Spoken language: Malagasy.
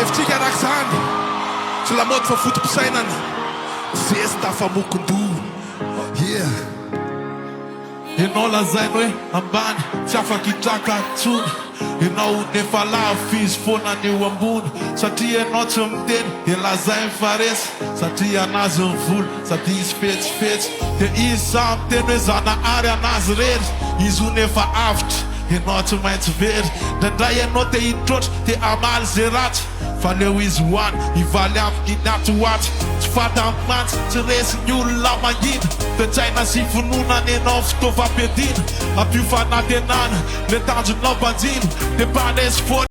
hevitsika araka zany tsy lamaody fa fotom-pisainana zesy tafamokon-do yeah Ianao lazainy hoe ambany tsy afaka hitraka antsony Ianao nefa lafo izy foana ny eo ambony Satria ianao tsy miteny ilazainy fa resy Satria anazy ny volo sady izy fetsifetsy Dia izy samy teny hoe zanahary anazy rery Izy ho nefa avitra Ianao tsy maintsy very Ndraindray ianao te hitrotra te amaly zay ratsy Fa leo izy hoany hivaly amin'ny naty hoatsy Tsy fata mantsy tsy resy ny olona mangina Tetsaina sy fonona ny ianao fitaovam-piadina Ampio fanantenana le tanjonao banjina Dia panesy foana